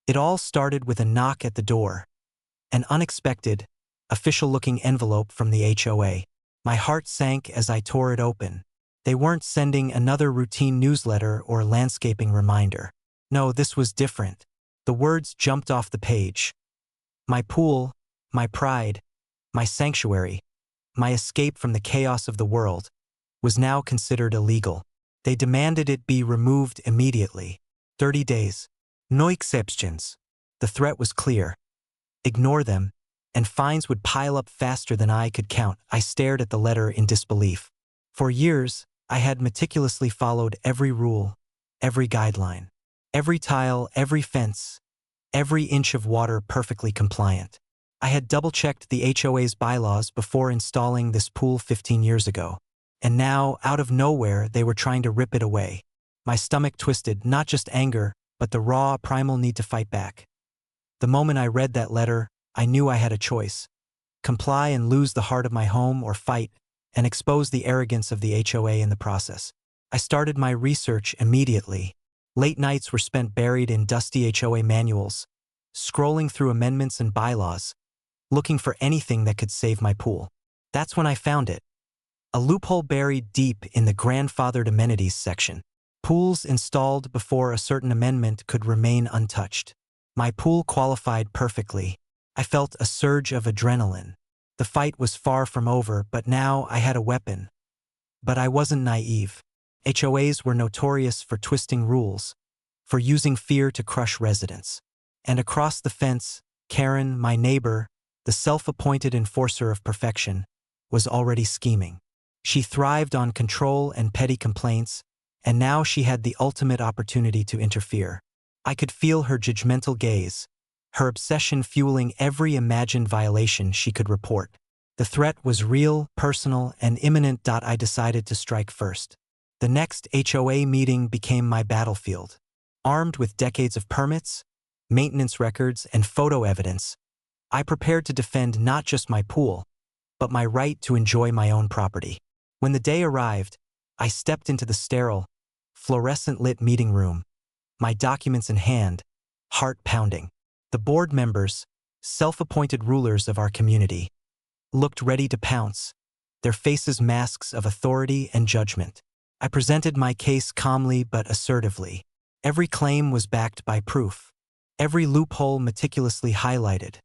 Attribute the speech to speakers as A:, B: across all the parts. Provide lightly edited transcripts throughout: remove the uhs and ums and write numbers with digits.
A: It all started with a knock at the door, an unexpected, official-looking envelope from the HOA. My heart sank as I tore it open. They weren't sending another routine newsletter or landscaping reminder. No, this was different. The words jumped off the page. My pool, my pride, my sanctuary, my escape from the chaos of the world, was now considered illegal. They demanded it be removed immediately. 30 days. No exceptions. The threat was clear. Ignore them, and fines would pile up faster than I could count. I stared at the letter in disbelief. For years, I had meticulously followed every rule, every guideline, every tile, every fence, every inch of water perfectly compliant. I had double-checked the HOA's bylaws before installing this pool 15 years ago. And now, out of nowhere, they were trying to rip it away. My stomach twisted, not just anger, but the raw, primal need to fight back. The moment I read that letter, I knew I had a choice. Comply and lose the heart of my home, or fight and expose the arrogance of the HOA in the process. I started my research immediately. Late nights were spent buried in dusty HOA manuals, scrolling through amendments and bylaws, looking for anything that could save my pool. That's when I found it. A loophole buried deep in the grandfathered amenities section. Pools installed before a certain amendment could remain untouched. My pool qualified perfectly. I felt a surge of adrenaline. The fight was far from over, but now I had a weapon. But I wasn't naive. HOAs were notorious for twisting rules, for using fear to crush residents. And across the fence, Karen, my neighbor, the self-appointed enforcer of perfection, was already scheming. She thrived on control and petty complaints, and now she had the ultimate opportunity to interfere. I could feel her judgmental gaze, her obsession fueling every imagined violation she could report. The threat was real, personal, and imminent. I decided to strike first. The next HOA meeting became my battlefield. Armed with decades of permits, maintenance records, and photo evidence, I prepared to defend not just my pool, but my right to enjoy my own property. When the day arrived, I stepped into the sterile, fluorescent-lit meeting room, my documents in hand, heart pounding. The board members, self-appointed rulers of our community, looked ready to pounce, their faces masks of authority and judgment. I presented my case calmly but assertively. Every claim was backed by proof, every loophole meticulously highlighted.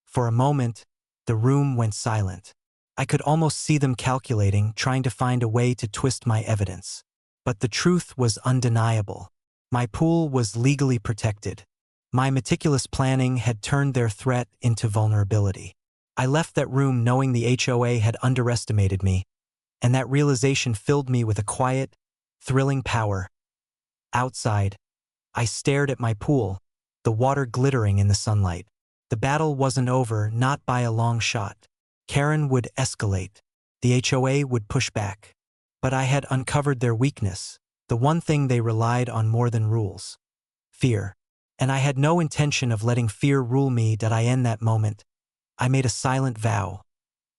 A: For a moment, the room went silent. I could almost see them calculating, trying to find a way to twist my evidence. But the truth was undeniable. My pool was legally protected. My meticulous planning had turned their threat into vulnerability. I left that room knowing the HOA had underestimated me, and that realization filled me with a quiet, thrilling power. Outside, I stared at my pool, the water glittering in the sunlight. The battle wasn't over, not by a long shot. Karen would escalate. The HOA would push back. But I had uncovered their weakness, the one thing they relied on more than rules: fear. And I had no intention of letting fear rule me. I end that moment. I made a silent vow.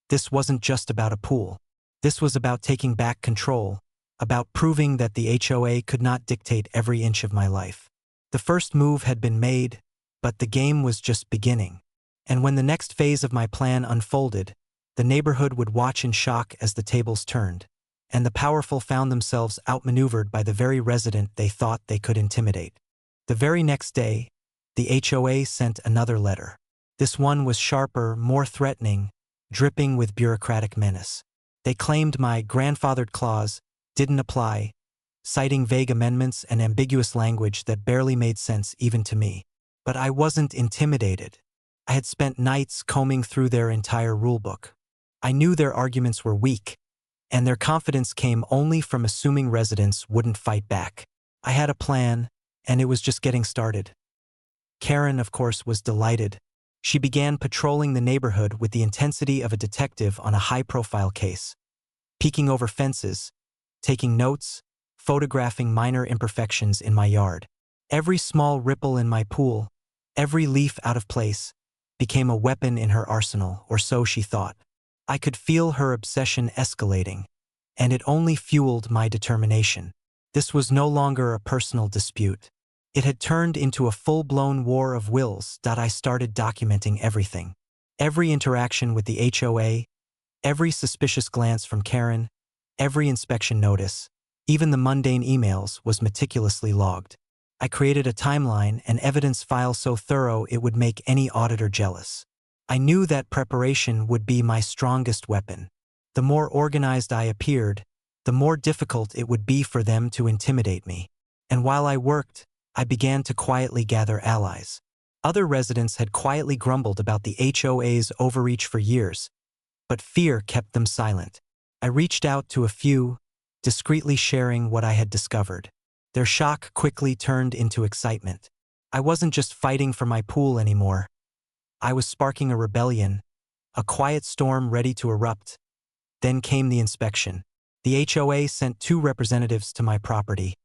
A: This wasn't just about a pool. This was about taking back control, about proving that the HOA could not dictate every inch of my life. The first move had been made, but the game was just beginning. And when the next phase of my plan unfolded, the neighborhood would watch in shock as the tables turned, and the powerful found themselves outmaneuvered by the very resident they thought they could intimidate. The very next day, the HOA sent another letter. This one was sharper, more threatening, dripping with bureaucratic menace. They claimed my grandfathered clause didn't apply, citing vague amendments and ambiguous language that barely made sense even to me. But I wasn't intimidated. I had spent nights combing through their entire rulebook. I knew their arguments were weak, and their confidence came only from assuming residents wouldn't fight back. I had a plan, and it was just getting started. Karen, of course, was delighted. She began patrolling the neighborhood with the intensity of a detective on a high-profile case, peeking over fences, taking notes, photographing minor imperfections in my yard. Every small ripple in my pool, every leaf out of place, became a weapon in her arsenal, or so she thought. I could feel her obsession escalating, and it only fueled my determination. This was no longer a personal dispute. It had turned into a full-blown war of wills. I started documenting everything. Every interaction with the HOA, every suspicious glance from Karen, every inspection notice, even the mundane emails, was meticulously logged. I created a timeline and evidence file so thorough it would make any auditor jealous. I knew that preparation would be my strongest weapon. The more organized I appeared, the more difficult it would be for them to intimidate me. And while I worked, I began to quietly gather allies. Other residents had quietly grumbled about the HOA's overreach for years, but fear kept them silent. I reached out to a few, discreetly sharing what I had discovered. Their shock quickly turned into excitement. I wasn't just fighting for my pool anymore. I was sparking a rebellion, a quiet storm ready to erupt. Then came the inspection. The HOA sent 2 representatives to my property,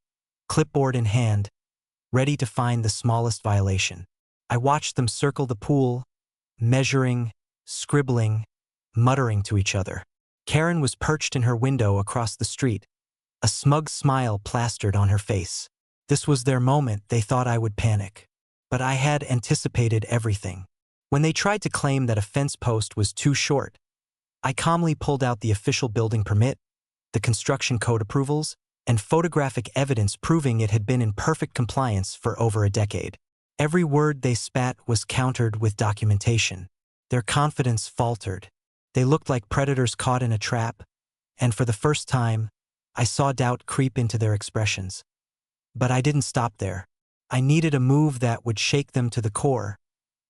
A: clipboard in hand, ready to find the smallest violation. I watched them circle the pool, measuring, scribbling, muttering to each other. Karen was perched in her window across the street, a smug smile plastered on her face. This was their moment. They thought I would panic. But I had anticipated everything. When they tried to claim that a fence post was too short, I calmly pulled out the official building permit, the construction code approvals, and photographic evidence proving it had been in perfect compliance for over a decade. Every word they spat was countered with documentation. Their confidence faltered. They looked like predators caught in a trap, and for the first time, I saw doubt creep into their expressions. But I didn't stop there. I needed a move that would shake them to the core,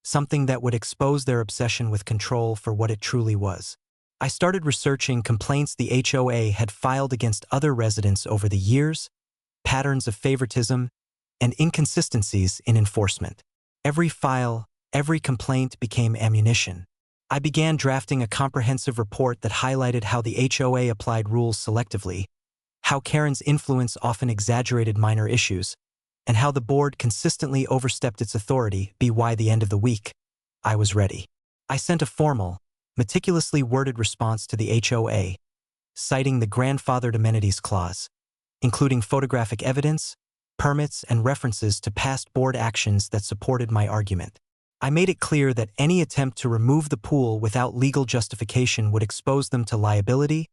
A: something that would expose their obsession with control for what it truly was. I started researching complaints the HOA had filed against other residents over the years, patterns of favoritism, and inconsistencies in enforcement. Every file, every complaint became ammunition. I began drafting a comprehensive report that highlighted how the HOA applied rules selectively, how Karen's influence often exaggerated minor issues, and how the board consistently overstepped its authority. By the end of the week, I was ready. I sent a formal, meticulously worded response to the HOA, citing the grandfathered amenities clause, including photographic evidence, permits, and references to past board actions that supported my argument. I made it clear that any attempt to remove the pool without legal justification would expose them to liability,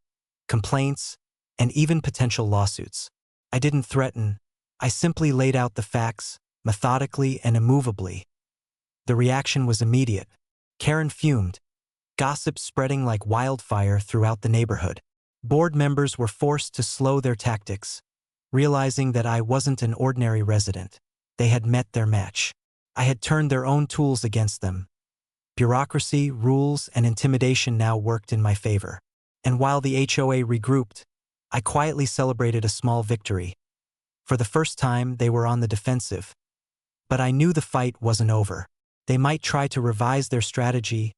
A: complaints, and even potential lawsuits. I didn't threaten. I simply laid out the facts, methodically and immovably. The reaction was immediate. Karen fumed, gossip spreading like wildfire throughout the neighborhood. Board members were forced to slow their tactics, realizing that I wasn't an ordinary resident. They had met their match. I had turned their own tools against them. Bureaucracy, rules, and intimidation now worked in my favor. And while the HOA regrouped, I quietly celebrated a small victory. For the first time, they were on the defensive. But I knew the fight wasn't over. They might try to revise their strategy,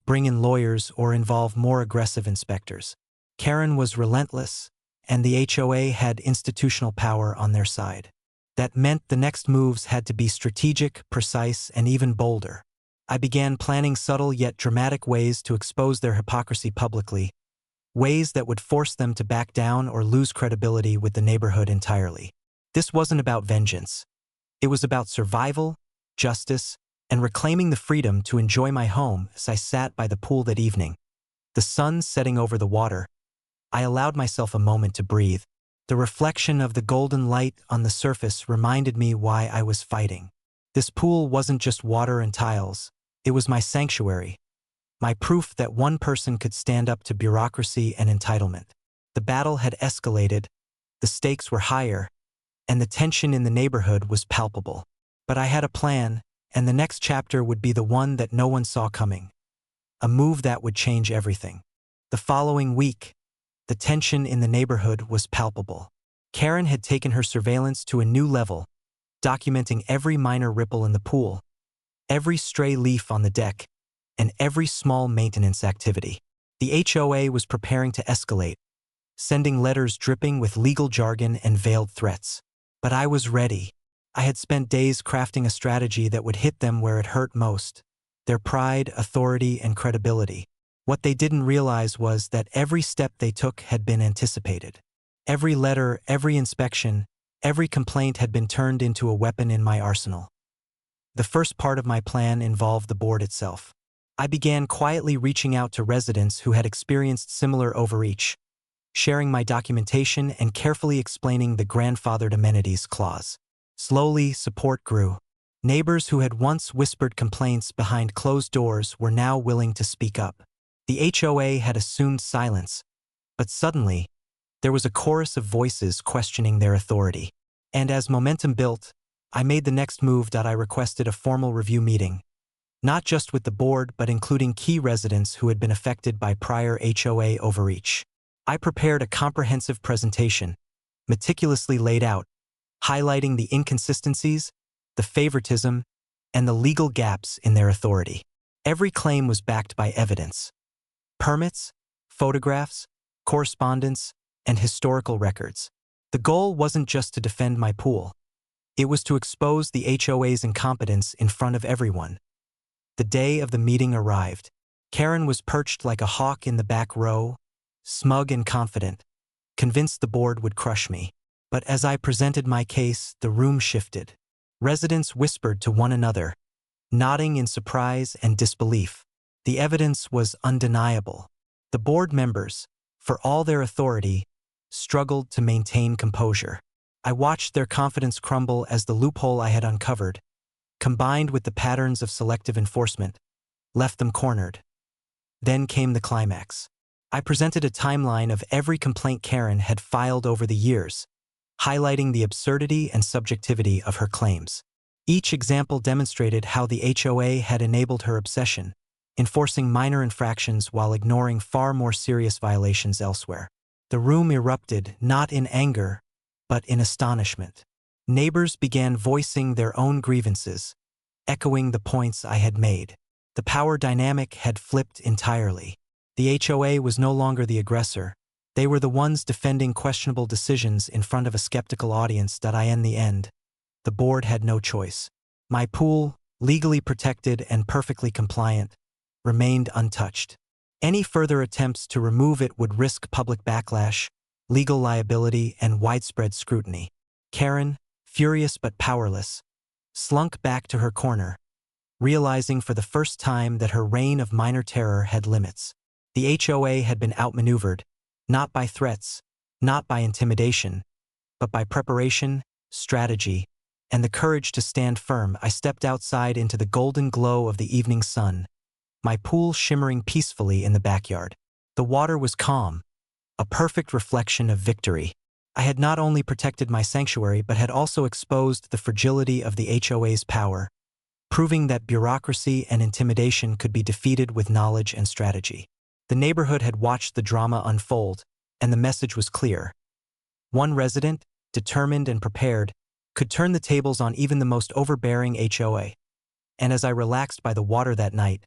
A: bring in lawyers, or involve more aggressive inspectors. Karen was relentless, and the HOA had institutional power on their side. That meant the next moves had to be strategic, precise, and even bolder. I began planning subtle yet dramatic ways to expose their hypocrisy publicly, ways that would force them to back down or lose credibility with the neighborhood entirely. This wasn't about vengeance. It was about survival, justice, and reclaiming the freedom to enjoy my home. As I sat by the pool that evening, the sun setting over the water, I allowed myself a moment to breathe. The reflection of the golden light on the surface reminded me why I was fighting. This pool wasn't just water and tiles. It was my sanctuary, my proof that one person could stand up to bureaucracy and entitlement. The battle had escalated, the stakes were higher, and the tension in the neighborhood was palpable. But I had a plan, and the next chapter would be the one that no one saw coming. A move that would change everything. The following week, the tension in the neighborhood was palpable. Karen had taken her surveillance to a new level, documenting every minor ripple in the pool, every stray leaf on the deck, and every small maintenance activity. The HOA was preparing to escalate, sending letters dripping with legal jargon and veiled threats. But I was ready. I had spent days crafting a strategy that would hit them where it hurt most: their pride, authority, and credibility. What they didn't realize was that every step they took had been anticipated. Every letter, every inspection, Every complaint had been turned into a weapon in my arsenal. The first part of my plan involved the board itself. I began quietly reaching out to residents who had experienced similar overreach, sharing my documentation and carefully explaining the grandfathered amenities clause. Slowly, support grew. Neighbors who had once whispered complaints behind closed doors were now willing to speak up. The HOA had assumed silence, but suddenly, there was a chorus of voices questioning their authority. And as momentum built, I made the next move that I requested a formal review meeting, not just with the board but including key residents who had been affected by prior HOA overreach. I prepared a comprehensive presentation, meticulously laid out, highlighting the inconsistencies, the favoritism, and the legal gaps in their authority. Every claim was backed by evidence: permits, photographs, correspondence, and historical records. The goal wasn't just to defend my pool. It was to expose the HOA's incompetence in front of everyone. The day of the meeting arrived. Karen was perched like a hawk in the back row, smug and confident, convinced the board would crush me. But as I presented my case, the room shifted. Residents whispered to one another, nodding in surprise and disbelief. The evidence was undeniable. The board members, for all their authority, struggled to maintain composure. I watched their confidence crumble as the loophole I had uncovered, combined with the patterns of selective enforcement, left them cornered. Then came the climax. I presented a timeline of every complaint Karen had filed over the years, highlighting the absurdity and subjectivity of her claims. Each example demonstrated how the HOA had enabled her obsession, enforcing minor infractions while ignoring far more serious violations elsewhere. The room erupted not in anger, but in astonishment. Neighbors began voicing their own grievances, echoing the points I had made. The power dynamic had flipped entirely. The HOA was no longer the aggressor. They were the ones defending questionable decisions in front of a skeptical audience that in the end, the board had no choice. My pool, legally protected and perfectly compliant, remained untouched. Any further attempts to remove it would risk public backlash, legal liability, and widespread scrutiny. Karen, furious but powerless, slunk back to her corner, realizing for the first time that her reign of minor terror had limits. The HOA had been outmaneuvered, not by threats, not by intimidation, but by preparation, strategy, and the courage to stand firm. I stepped outside into the golden glow of the evening sun, my pool shimmering peacefully in the backyard. The water was calm, a perfect reflection of victory. I had not only protected my sanctuary but had also exposed the fragility of the HOA's power, proving that bureaucracy and intimidation could be defeated with knowledge and strategy. The neighborhood had watched the drama unfold, and the message was clear. One resident, determined and prepared, could turn the tables on even the most overbearing HOA. And as I relaxed by the water that night,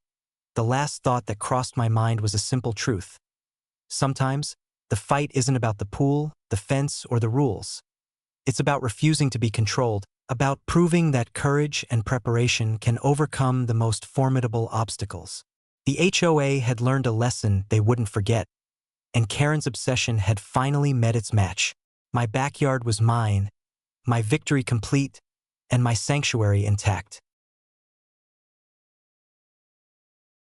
A: the last thought that crossed my mind was a simple truth. Sometimes, the fight isn't about the pool, the fence, or the rules. It's about refusing to be controlled, about proving that courage and preparation can overcome the most formidable obstacles. The HOA had learned a lesson they wouldn't forget, and Karen's obsession had finally met its match. My backyard was mine, my victory complete, and my sanctuary intact.